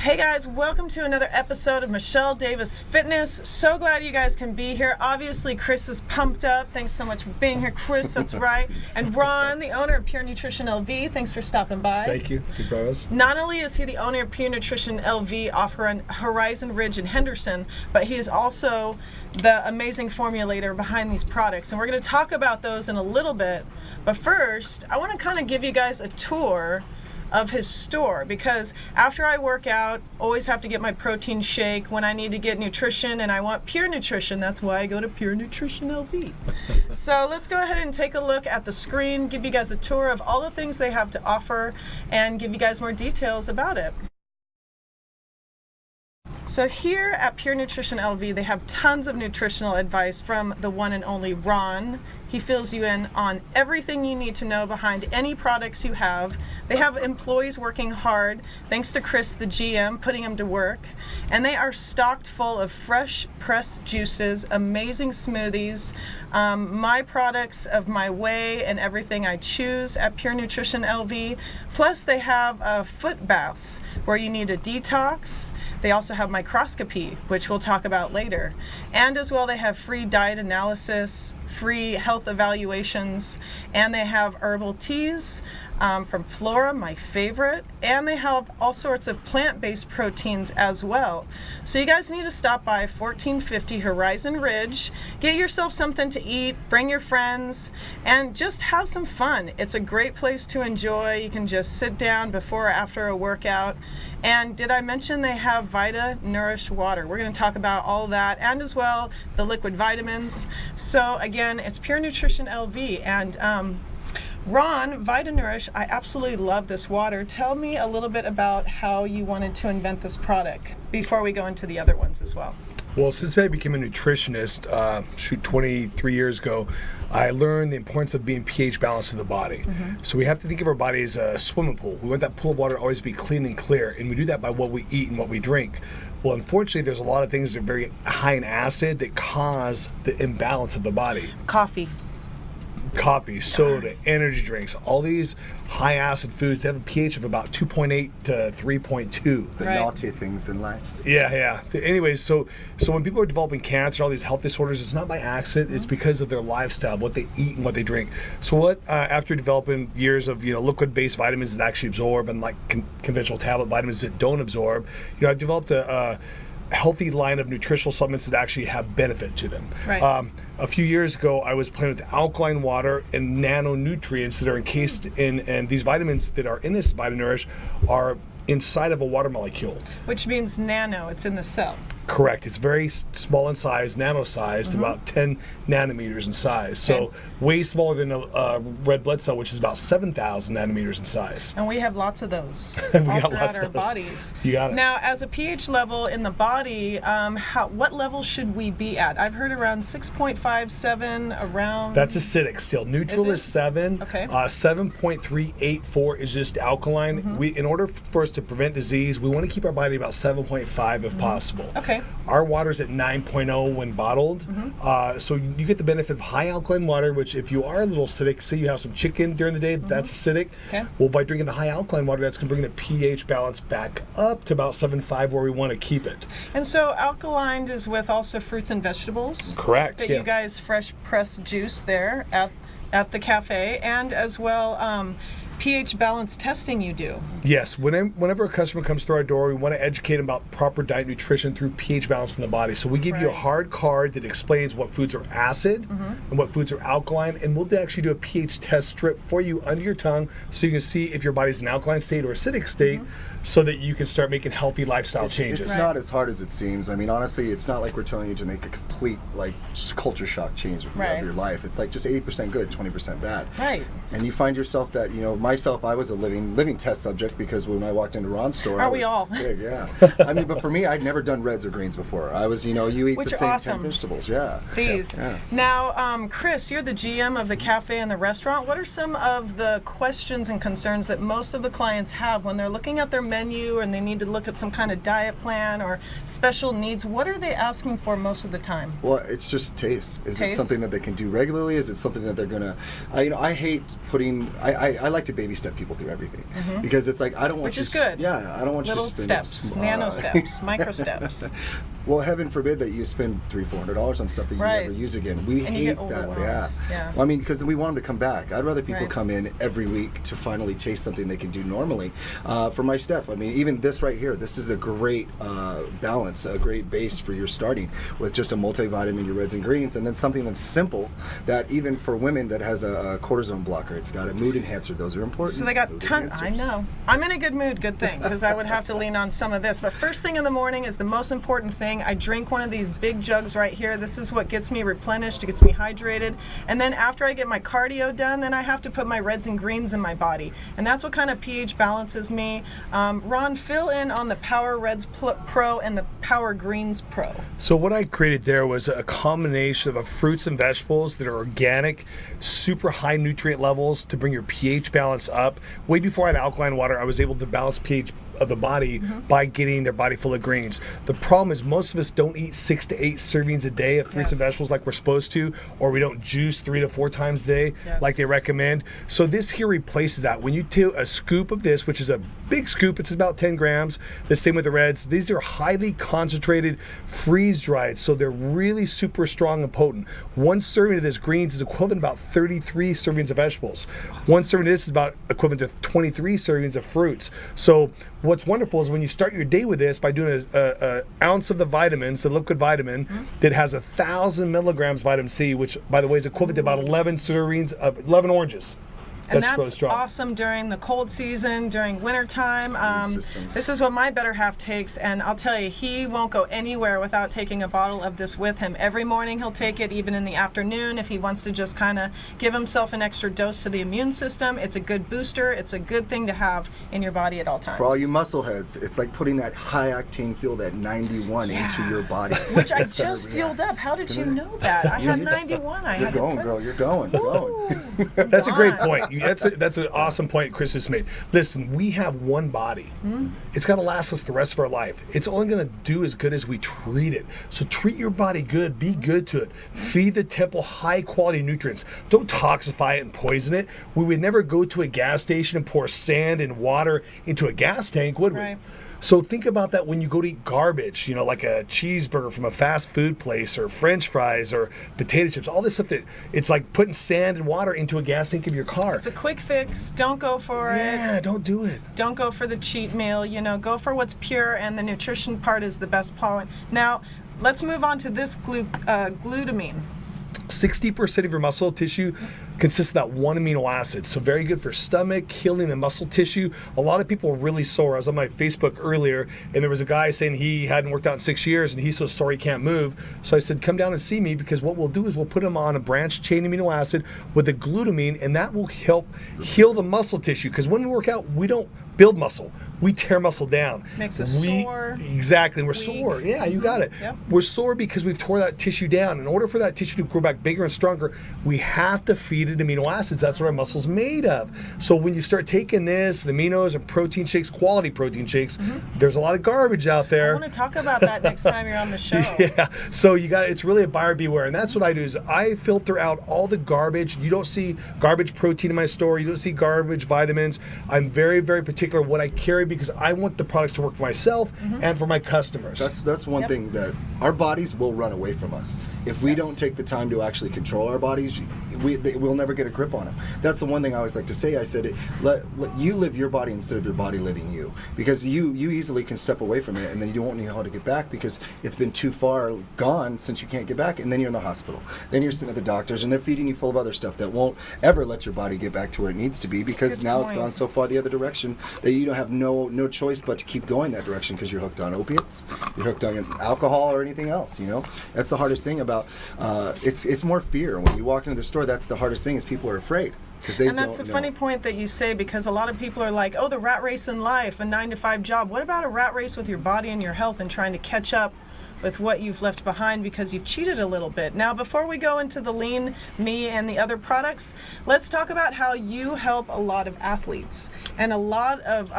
Hey guys, welcome to another episode of Michelle Davis Fitness. So glad you guys can be here. Obviously, Chris is pumped up. Thanks so much for being here, Chris. That's right. And Ron, the owner of Pure Nutrition LV. Thanks for stopping by. Thank you. Thank you for us. Not only is he the owner of Pure Nutrition LV off Horizon Ridge in Henderson, but he is also the amazing formulator behind these products. And we're going to talk about those in a little bit. But first, I want to kind of give you guys a tour of his store, because after I work out, always have to get my protein shake when I need to get nutrition, and I want pure nutrition. That's why I go to Pure Nutrition LV. So let's go ahead and take a look at the screen, give you guys a tour of all the things they have to offer, and give you guys more details about it. So here at Pure Nutrition LV, they have tons of nutritional advice from the one and only Ron. He fills you in on everything you need to know behind any products you have. They have employees working hard, thanks to Chris, the GM, putting them to work. And they are stocked full of fresh pressed juices, amazing smoothies, my products of my way and everything I choose at Pure Nutrition LV. Plus they have foot baths where you need a detox. They also have microscopy, which we'll talk about later. And as well, they have free diet analysis, free health evaluations, and they have herbal teas from Flora, my favorite, and they have all sorts of plant-based proteins as well. So you guys need to stop by 1450 Horizon Ridge, get yourself something to eat, bring your friends, and just have some fun. It's a great place to enjoy. You can just sit down before or after a workout. And did I mention they have Vita Nourish water? We're going to talk about all of that, and as well the liquid vitamins. So again, it's Pure Nutrition LV, and Ron, Vita Nourish, I absolutely love this water. Tell me a little bit about how you wanted to invent this product before we go into the other ones as well. Well, since I became a nutritionist, 23 years ago, I learned the importance of being pH balanced in the body. Mm-hmm. So we have to think of our body as a swimming pool. We want that pool of water to always be clean and clear, and we do that by what we eat and what we drink. Well, unfortunately, there's a lot of things that are very high in acid that cause the imbalance of the body. Coffee, soda, energy drinks, all these high acid foods, they have a pH of about 2.8 to 3.2. The naughty things in life. Yeah. Anyways, so when people are developing cancer, all these health disorders, it's not by accident. It's because of their lifestyle, what they eat and what they drink. So after developing years of liquid-based vitamins that actually absorb, and like conventional tablet vitamins that don't absorb, I've developed a healthy line of nutritional supplements that actually have benefit to them. Right. A few years ago, I was playing with alkaline water and nanonutrients that are encased in, and these vitamins that are in this Vita Nourish are inside of a water molecule. Which means nano, it's in the cell. Correct. It's very small in size, nano-sized, about 10 nanometers in size. So way smaller than a red blood cell, which is about 7,000 nanometers in size. And we have lots of those all throughout our bodies. You got it. Now, as a pH level in the body, what level should we be at? I've heard around 6.5, 7, around... That's acidic still. Neutral is 7. Okay. 7.384 is just alkaline. In order for us to prevent disease, we want to keep our body about 7.5 if possible. Okay. Our water's at 9.0 when bottled. So you get the benefit of high alkaline water, which if you are a little acidic, say you have some chicken during the day, that's acidic. Okay. Well, by drinking the high alkaline water, that's going to bring the pH balance back up to about 7.5 where we want to keep it. And so alkaline is with also fruits and vegetables? Correct. That you guys fresh press juice there at the cafe, and as well pH balance testing you do. Yes, whenever a customer comes through our door, we want to educate them about proper diet nutrition through pH balance in the body. So we give you a hard card that explains what foods are acid and what foods are alkaline, and we'll actually do a pH test strip for you under your tongue so you can see if your body's in an alkaline state or acidic state, so that you can start making healthy lifestyle changes. It's not as hard as it seems. I mean, honestly, it's not like we're telling you to make a complete culture shock change of your life. It's like just 80% good, 20% bad. Right. And you find yourself that, myself, I was a living test subject, because when I walked into Ron's store, we all? Big, yeah. I mean, but for me, I'd never done reds or greens before. I was, you eat Which the same awesome. 10 vegetables, yeah. These. Yeah. Now, Chris, you're the GM of the cafe and the restaurant. What are some of the questions and concerns that most of the clients have when they're looking at their menu and they need to look at some kind of diet plan or special needs? What are they asking for most of the time? Well, it's just taste. Is Taste? it something that they can do regularly? Is it something that they're gonna? I hate putting. I like to baby step people through everything because it's like I don't want Which you is good. Yeah, I don't want Little you to spend steps, nano steps, micro steps. Well, heaven forbid that you spend $300-400 on stuff that you Right. never use again. We And you hate get that. overwhelmed. Yeah. Yeah. Well, I mean, because we want them to come back. I'd rather people Right. come in every week to finally taste something they can do normally. For my stuff, I mean, even this right here, this is a great balance, a great base for your starting with just a multivitamin, your reds and greens, and then something that's simple that even for women that has a cortisone blocker, it's got a mood enhancer. Those are important. So they got Mood ton. I enhancers. know. I'm in a good mood. Good thing, because I would have to lean on some of this. But first thing in the morning is the most important thing. I drink one of these big jugs right here. This is what gets me replenished. It gets me hydrated. And then after I get my cardio done, then I have to put my reds and greens in my body, and that's what kind of pH balances me. Ron, fill in on the Power Reds Pro and the Power Greens Pro. So what I created there was a combination of fruits and vegetables that are organic, super high nutrient levels to bring your pH balance up. Way before I had alkaline water, I was able to balance pH of the body by getting their body full of greens. The problem is most of us don't eat 6 to 8 servings a day of fruits and vegetables like we're supposed to, or we don't juice 3 to 4 times a day like they recommend. So this here replaces that. When you take a scoop of this, which is a big scoop, it's about 10 grams, the same with the reds. These are highly concentrated, freeze-dried, so they're really super strong and potent. One serving of this greens is equivalent to about 33 servings of vegetables. One serving of this is about equivalent to 23 servings of fruits. So what's wonderful is when you start your day with this by doing an ounce of the vitamins, the liquid vitamin that has 1,000 milligrams vitamin C, which by the way is equivalent to about 11 servings of 11 oranges. And really that's strong. awesome during the cold season, during wintertime. systems. This is what my better half takes, and I'll tell you, he won't go anywhere without taking a bottle of this with him. Every morning he'll take it, even in the afternoon, if he wants to just kind of give himself an extra dose to the immune system. It's a good booster. It's a good thing to have in your body at all times. For all you muscle heads, it's like putting that high octane fuel, that 91 into your body. Which I It's gonna just react. fueled up. How did It's you gonna- know that? I You had need- 91. I You're had to going, put- girl. You're going. You're going. Ooh, That's a great Ron. point. That's an awesome point Chris just made. Listen, we have one body. It's got to last us the rest of our life. It's only going to do as good as we treat it. So treat your body good. Be good to it. Feed the temple high quality nutrients. Don't toxify it and poison it. We would never go to a gas station and pour sand and water into a gas tank, would we? Right. So think about that when you go to eat garbage, you know, like a cheeseburger from a fast food place or French fries or potato chips, all this stuff that it's like putting sand and water into a gas tank of your car. It's a quick fix. Don't go for it. Yeah, don't do it. Don't go for the cheat meal. You know, go for what's pure, and the nutrition part is the best part. Now, let's move on to this glutamine. 60% of your muscle tissue consists of that one amino acid. So very good for stomach, healing the muscle tissue. A lot of people are really sore. I was on my Facebook earlier and there was a guy saying he hadn't worked out in 6 years and he's so sore he can't move. So I said, come down and see me because what we'll do is we'll put him on a branched chain amino acid with the glutamine and that will help heal the muscle tissue. Because when we work out, we don't build muscle. We tear muscle down. Makes us sore. Exactly. And we're weak. sore. Yeah, you got it. Yep. We're sore because we've tore that tissue down. In order for that tissue to grow back bigger and stronger, we have to feed it amino acids. That's what our muscle's made of. So when you start taking this, and aminos and protein shakes, quality protein shakes, there's a lot of garbage out I there. want to talk about that next time you're on the show. Yeah, so it's really a buyer beware, and that's what I do is I filter out all the garbage. You don't see garbage protein in my store. You don't see garbage vitamins. I'm very, very particular what I carry because I want the products to work for myself and for my customers. That's one thing that our bodies will run away from us if we don't take the time to actually control our bodies. We'll never get a grip on them. That's the one thing I always like to say. I said, let you live your body instead of your body living you, because you easily can step away from it and then you won't know how to get back because it's been too far gone since you can't get back, and then you're in the hospital. Then you're sitting at the doctors and they're feeding you full of other stuff that won't ever let your body get back to where it needs to be because Good now it's point. gone so far the other direction that you don't have no choice but to keep going that direction because you're hooked on opiates, you're hooked on alcohol or anything else. You know, that's the hardest thing about it's more fear. When you walk into the store, that's the hardest thing is people are afraid because they And that's don't a know. funny point that you say, because a lot of people are like, oh, the rat race in life, a 9-to-5 job. What about a rat race with your body and your health and trying to catch up with what you've left behind because you've cheated a little bit. Now, before we go into the Lean Me and the other products, let's talk about how you help a lot of athletes and a lot of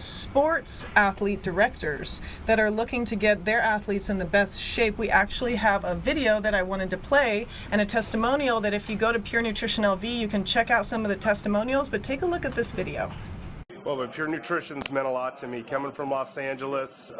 sports athlete directors that are looking to get their athletes in the best shape. We actually have a video that I wanted to play and a testimonial that if you go to Pure Nutrition LV, you can check out some of the testimonials, but take a look at this video. Well, but Pure Nutrition's meant a lot to me. Coming from Los Angeles,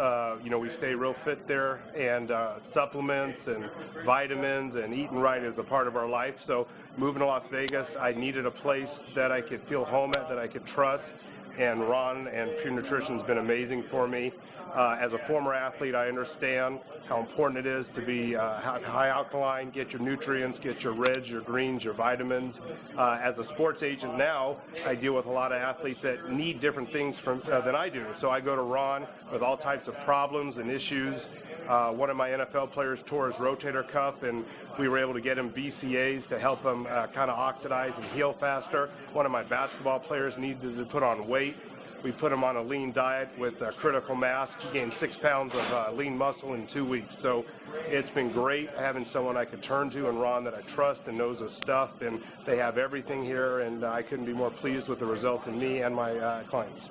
we stay real fit there, and supplements and vitamins and eating right is a part of our life. So moving to Las Vegas, I needed a place that I could feel home at, that I could trust, and Ron and Pure Nutrition's been amazing for me. As a former athlete, I understand how important it is to be high alkaline, get your nutrients, get your reds, your greens, your vitamins. As a sports agent now, I deal with a lot of athletes that need different things than I do. So I go to Ron with all types of problems and issues. One of my NFL players tore his rotator cuff, and we were able to get him BCAAs to help him kind of oxidize and heal faster. One of my basketball players needed to put on weight. We put him on a lean diet with critical mass. He gained 6 pounds of lean muscle in 2 weeks. So it's been great having someone I could turn to, and Ron that I trust and knows his stuff. And they have everything here, and I couldn't be more pleased with the results in me and my clients.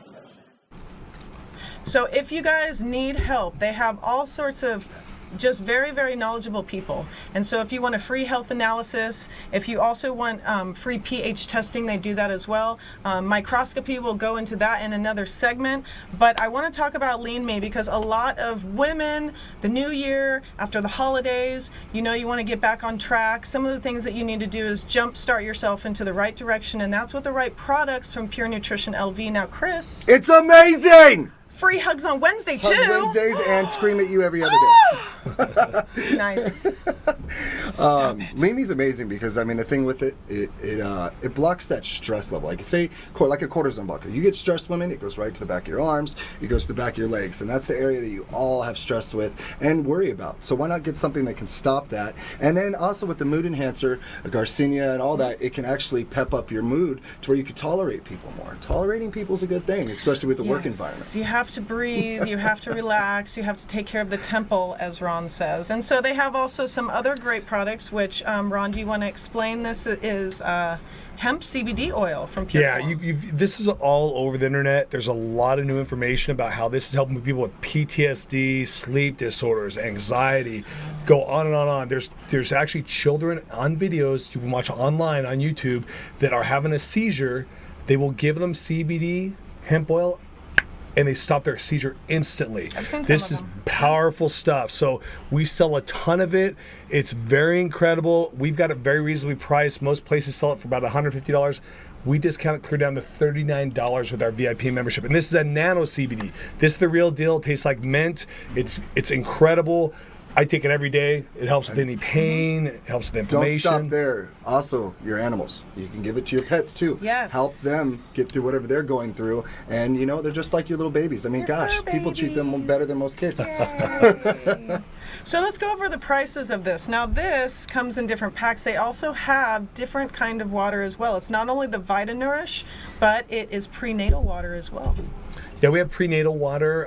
So if you guys need help, they have all sorts of just very, very knowledgeable people. And so if you want a free health analysis, if you also want free pH testing, they do that as well. Microscopy, will go into that in another segment. But I want to talk about Lean Me because a lot of women, the new year, after the holidays, you want to get back on track. Some of the things that you need to do is jumpstart yourself into the right direction, and that's with the right products from Pure Nutrition LV. Now, Chris. It's amazing! Free hugs on Wednesday, too. Hug Wednesdays and scream at you every other day. Nice. Lean Me's amazing because the thing with it blocks that stress level. Like say like a cortisone blocker. You get stressed, women, it goes right to the back of your arms, it goes to the back of your legs, and that's the area that you all have stress with and worry about. So why not get something that can stop that? And then also with the mood enhancer, Garcinia and all that, it can actually pep up your mood to where you can tolerate people more. Tolerating people is a good thing, especially with the work environment. You have to breathe, you have to relax, you have to take care of the temple, as Ron says. And so they have also some other great products, which, Ron, do you want to explain? This is hemp CBD oil from Pure Form. This is all over the internet. There's a lot of new information about how this is helping people with PTSD, sleep disorders, anxiety, go on and on and on. There's actually children on videos you can watch online on YouTube that are having a seizure. They will give them CBD, hemp oil, and they stop their seizure instantly. I've seen some this of is them. powerful stuff. So we sell a ton of it. It's very incredible. We've got it very reasonably priced. Most places sell it for about $150. We discount it clear down to $39 with our VIP membership. And this is a nano CBD. This is the real deal. It tastes like mint. It's incredible. I take it every day. It helps with any pain. It helps with inflammation. Don't stop there. Also, your animals. You can give it to your pets too. Yes. Help them get through whatever they're going through. And they're just like your little babies. Gosh, people treat them better than most kids. So let's go over the prices of this. Now this comes in different packs. They also have different kind of water as well. It's not only the VitaNourish, but it is prenatal water as well. Yeah, we have prenatal water.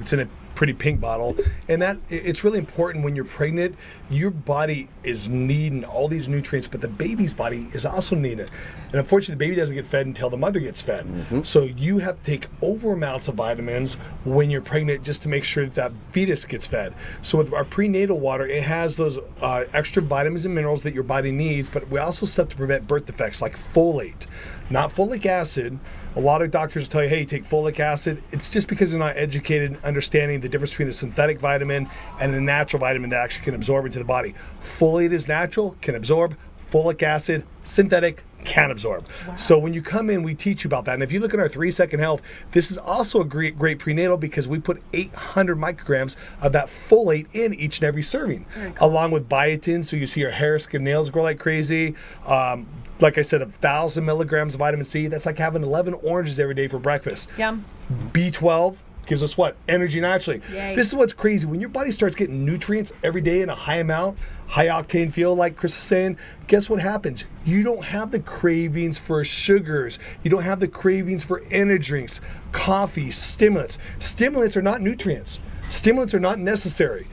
It's in a pretty pink bottle, and that it's really important when you're pregnant. Your body is needing all these nutrients, but the baby's body is also needing it. And unfortunately, the baby doesn't get fed until the mother gets fed. Mm-hmm. So you have to take over amounts of vitamins when you're pregnant just to make sure that fetus gets fed. So with our prenatal water, it has those extra vitamins and minerals that your body needs, but we also stuff to prevent birth defects like folate, not folic acid. A lot of doctors will tell you, hey, take folic acid. It's just because they're not educated in understanding the difference between a synthetic vitamin and a natural vitamin that actually can absorb into the body. Folate is natural, can absorb. Folic acid, synthetic, can absorb. Wow. So when you come in, we teach you about that. And if you look at our 3-Second Health, this is also a great prenatal because we put 800 micrograms of that folate in each and every serving, along with biotin, so you see your hair, skin, nails grow like crazy. Like I said, 1,000 milligrams of vitamin C. That's like having 11 oranges every day for breakfast. Yum. B12 gives us what? Energy naturally. Yay. This is what's crazy. When your body starts getting nutrients every day in a high amount, high octane fuel, like Chris is saying, guess what happens? You don't have the cravings for sugars. You don't have the cravings for energy drinks, coffee, stimulants. Stimulants are not nutrients. Stimulants are not necessary.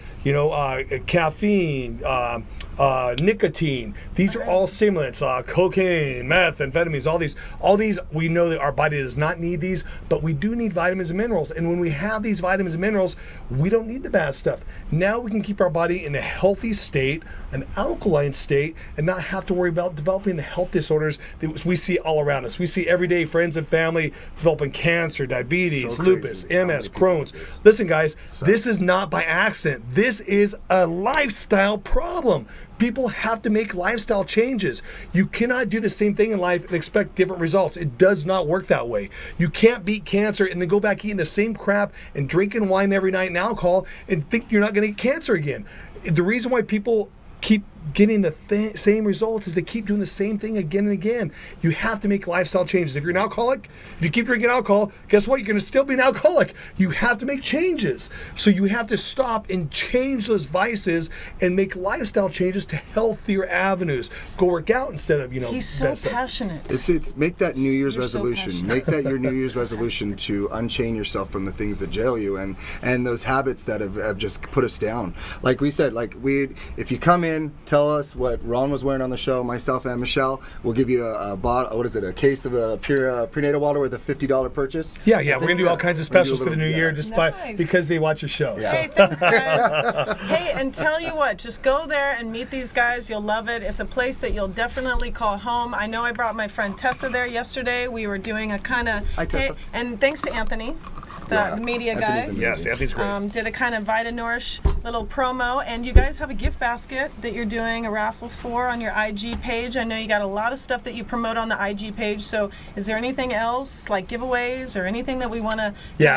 caffeine, nicotine. These are all stimulants. Cocaine, meth, amphetamines. All these. We know that our body does not need these, but we do need vitamins and minerals. And when we have these vitamins and minerals, we don't need the bad stuff. Now we can keep our body in a healthy state, an alkaline state, and not have to worry about developing the health disorders that we see all around us. We see everyday friends and family developing cancer, diabetes, So lupus, crazy how many MS, people Crohn's. do this. Listen, guys, this is not by accident. This is a lifestyle problem. People have to make lifestyle changes. You cannot do the same thing in life and expect different results. It does not work that way. You can't beat cancer and then go back eating the same crap and drinking wine every night and alcohol and think you're not going to get cancer again. The reason why people keep getting the same results is they keep doing the same thing again and again. You have to make lifestyle changes. If you're an alcoholic, if you keep drinking alcohol, guess what? You're going to still be an alcoholic. You have to make changes. So you have to stop and change those vices and make lifestyle changes to healthier avenues. Go work out instead of, He's so bad stuff. It's passionate. make that New Year's You're so resolution. passionate. Make that your New Year's resolution to unchain yourself from the things that jail you and those habits that have just put us down. Like we said, if you come in, tell us what Ron was wearing on the show, myself and Michelle, we'll give you a bottle. A case of the pure prenatal water with a $50 purchase. Yeah, we're going to do all kinds of We're gonna do a specials for the new little- year yeah. just Nice. because they watch your show. Yeah. So. Hey, thanks, guys. Hey, and tell you what, just go there and meet these guys. You'll love it. It's a place that you'll definitely call home. I know I brought my friend Tessa there yesterday. We were doing a kind of... Hi, Tessa. and thanks to Anthony, the Yeah, media Anthony's guy. amazing. Yes, Anthony's great. Did a kind of VitaNourish little promo, and you guys have a gift basket that you're doing a raffle for on your IG page. I know you got a lot of stuff that you promote on the IG page, so is there anything else, like giveaways or anything that we want to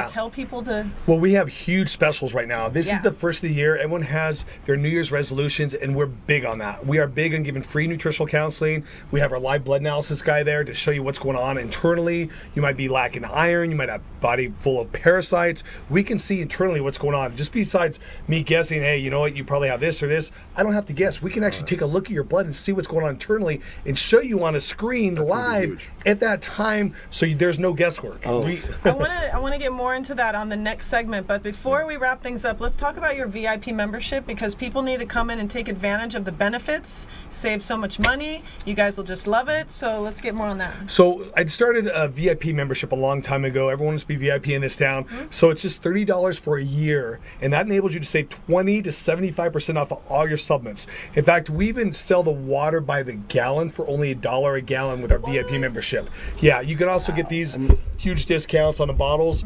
tell people to... Well, we have huge specials right now. This Yeah. is the first of the year. Everyone has their New Year's resolutions, and we're big on that. We are big on giving free nutritional counseling. We have our live blood analysis guy there to show you what's going on internally. You might be lacking iron. You might have a body full of parasites. We can see internally what's going on. Just besides me guessing, hey, you know what, you probably have this or this, I don't have to guess. We can actually take a look at your blood and see what's going on internally and show you on a screen That's gonna be live huge. at that time, so there's no guesswork. Oh. I want to get more into that on the next segment, but before we wrap things up, let's talk about your VIP membership, because people need to come in and take advantage of the benefits, save so much money. You guys will just love it, so let's get more on that. So I started a VIP membership a long time ago. Everyone wants to be VIP in this town. So it's just $30 for a year, and that enables you to save 20 to 75% off of all your supplements. In fact, we even sell the water by the gallon for only $1 a gallon with our VIP membership. Yeah, you can also get these huge discounts on the bottles.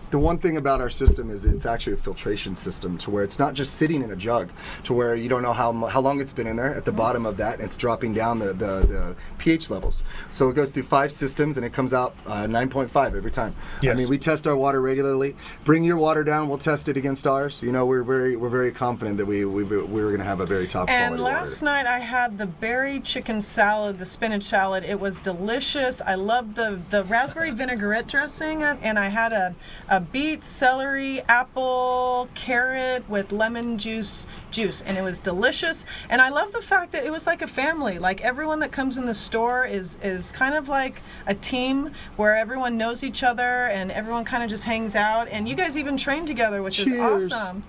The one thing about our system is it's actually a filtration system to where it's not just sitting in a jug to where you don't know how long it's been in there. At the bottom of that, it's dropping down the pH levels. So it goes through 5 systems and it comes out 9.5 every time. Yes. I mean, we test our water regularly. Bring your water down, we'll test it against ours. You know, we're very confident that we're going to have a very top And quality last water. night I had the berry chicken salad, the spinach salad. It was delicious. I loved the raspberry vinaigrette dressing, and I had a beet, celery, apple, carrot with lemon juice, and it was delicious. And I love the fact that it was like a family. Like everyone that comes in the store is kind of like a team where everyone knows each other and everyone kind of just hangs out. And you guys even train together, which Cheers. is awesome.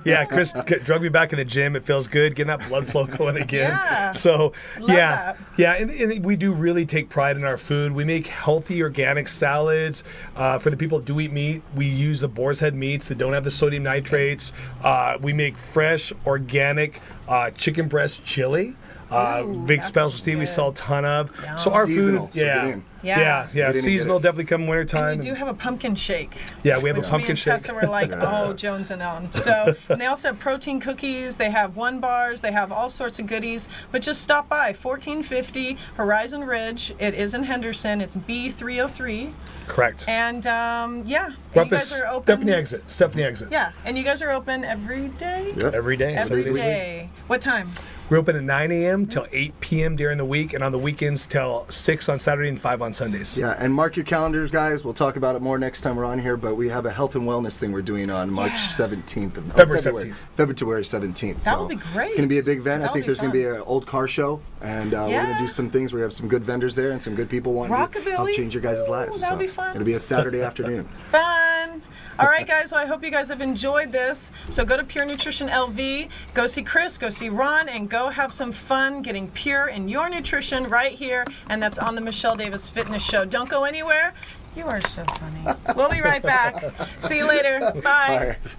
Yeah, Chris drug me back in the gym. It feels good getting that blood flow going again. Yeah. So Love yeah, that. yeah, and we do really take pride in our food. We make healthy organic salads for the people that do eat meat. We use the boar's head meats that don't have the sodium nitrates. We make fresh organic chicken breast chili. Ooh, Big that specialty sounds we good. sell a ton of. Yum. So our Seasonal, food, so get in. Yeah. Get in and get seasonal, it. definitely come wintertime. And you do have a pumpkin shake. Yeah, we have a which pumpkin me and shake. Tessa were like, oh, Jones and on. So, and they also have protein cookies. They have 1 bars. They have all sorts of goodies. But just stop by 1450 Horizon Ridge. It is in Henderson. It's B303. Correct. And yeah, We're and off you the guys are open. Stephanie exit. Yeah, and you guys are open every day. Yep. Every day. Every 7 days a week. day. What time? We're open at 9 a.m. till 8 p.m. during the week, and on the weekends till 6 on Saturday and 5 on Sundays. Yeah, and mark your calendars, guys. We'll talk about it more next time we're on here, but we have a health and wellness thing we're doing on March 17th. February 17th. That So will be great. It's going to be a big event. I That'll think be there's going to be fun. an old car show, and we're going to do some things. We have some good vendors there and some good people wanting to help Rockabilly? change your guys' Ooh, lives. that'll So be fun. It'll be a Saturday afternoon. Fun. fun. All right, guys. Well, I hope you guys have enjoyed this. So go to Pure Nutrition LV, go see Chris, go see Ron, and go have some fun getting pure in your nutrition right here. And that's on the Michelle Davis Fitness Show. Don't go anywhere. You are so funny. We'll be right back. See you later. Bye. All right.